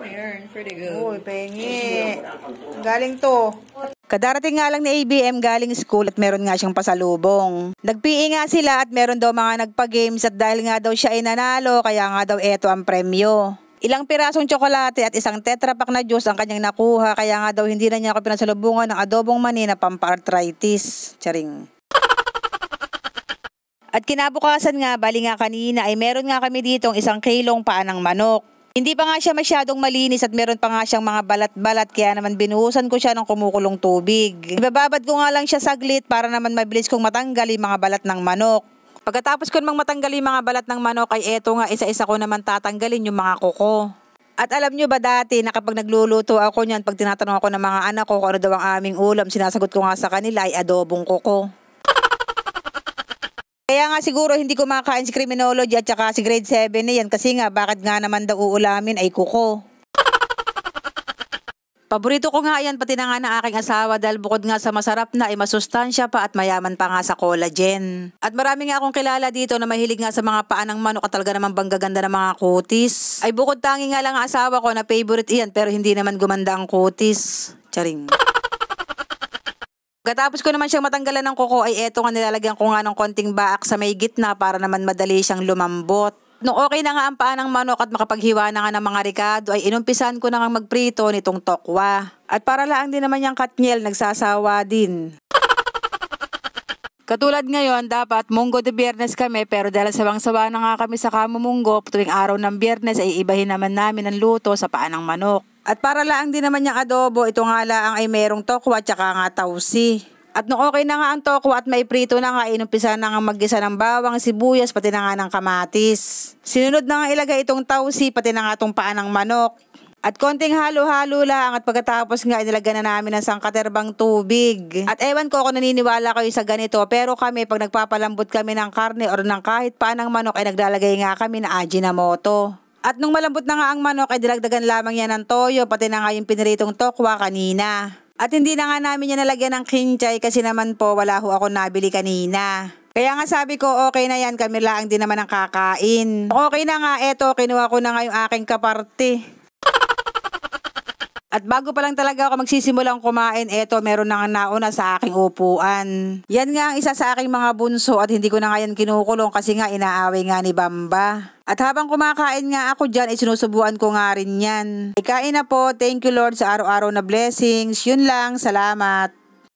Ayun, pretty good. Uy, pengi. Galing to. Kadarating nga lang ni ABM galing school at meron nga siyang pasalubong. Nag-PE nga sila at meron daw mga nagpa-games at dahil nga daw siya ay nanalo, kaya nga daw eto ang premyo. Ilang pirasong tsokolate at isang Tetra Pak na juice ang kanyang nakuha, kaya nga daw hindi na niya ako pinasalubungan ng adobong mani na pampa-arthritis. Charing. At kinabukasan nga, bali nga kanina ay meron nga kami ditong 1 kilong paa ng manok. Hindi pa nga siya masyadong malinis at meron pa nga siyang mga balat-balat, kaya naman binuhusan ko siya ng kumukulong tubig. Ibababad ko nga lang siya saglit para naman mabilis kong matanggal yung mga balat ng manok. Pagkatapos ko namang matanggal yung mga balat ng manok ay eto nga isa-isa ko naman tatanggalin yung mga kuko. At alam nyo ba dati na kapag nagluluto ako niyan, pag tinatanong ako ng mga anak ko kung ano daw ang aming ulam, sinasagot ko nga sa kanila ay adobong kuko. Kaya nga siguro hindi ko makakain si criminology at saka si grade 7 na yan kasi nga bakit nga naman daw uulamin ay kuko. Paborito ko nga yan pati na nga ng aking asawa dahil bukod nga sa masarap na ay masustansya pa at mayaman pa nga sa collagen. At marami nga akong kilala dito na mahilig nga sa mga paa ng manok at talaga namang banggaganda ng mga kutis. Ay bukod tangi nga lang ang asawa ko na favorite iyan pero hindi naman gumanda ang kutis. Charing. Pagkatapos ko naman siyang matanggalan ng kuko ay eto nga nilalagyan ko nga ng konting baak sa may gitna para naman madali siyang lumambot. Nung okay na nga ang paa ng manok at makapaghiwa na nga ng mga ricado ay inumpisan ko na nga magprito nitong tokwa. At para lang din naman yung katniel nagsasawa din. Katulad ngayon, dapat Munggo de Biyernes kami pero dahil sawang-sawa na nga kami sa kamumunggo, tuwing araw ng Biyernes ay ibahin naman namin ang luto sa paa ng manok. At para lang din naman yung adobo, ito nga lang ay merong tokwa at saka nga tausi. At nung okay na nga ang tokwa at may prito na nga, inumpisa na nga maggisa ng bawang, sibuyas, pati na nga ng kamatis. Sinunod na nga ilagay itong tausi, pati na nga itong paa ng manok. At konting halo-halo lang at pagkatapos nga inilagyan na namin ng sangkaterbang tubig. At ewan ko kung naniniwala kayo sa ganito, pero kami pag nagpapalambot kami ng karne or ng kahit paa ng manok ay naglalagay nga kami ng Ajinomoto. At nung malambot na nga ang manok ay dilagdagan lamang yan ng toyo, pati na nga yung piniritong tokwa kanina. At hindi na nga namin yan nalagyan ng kinchay kasi naman po wala ho ako nabili kanina. Kaya nga sabi ko okay na yan, kami lang din naman ang kakain. Okay na nga, eto kinuha ko na nga yung aking kaparte. At bago pa lang talaga ako magsisimulang kumain, eto meron na nga nauna sa aking upuan. Yan nga ang isa sa aking mga bunso at hindi ko na nga yan kinukulong kasi nga inaaway nga ni Bamba. At habang kumakain nga ako dyan, sinusubuan ko nga rin yan. Ikain na po, thank you Lord sa araw-araw na blessings. Yun lang, salamat.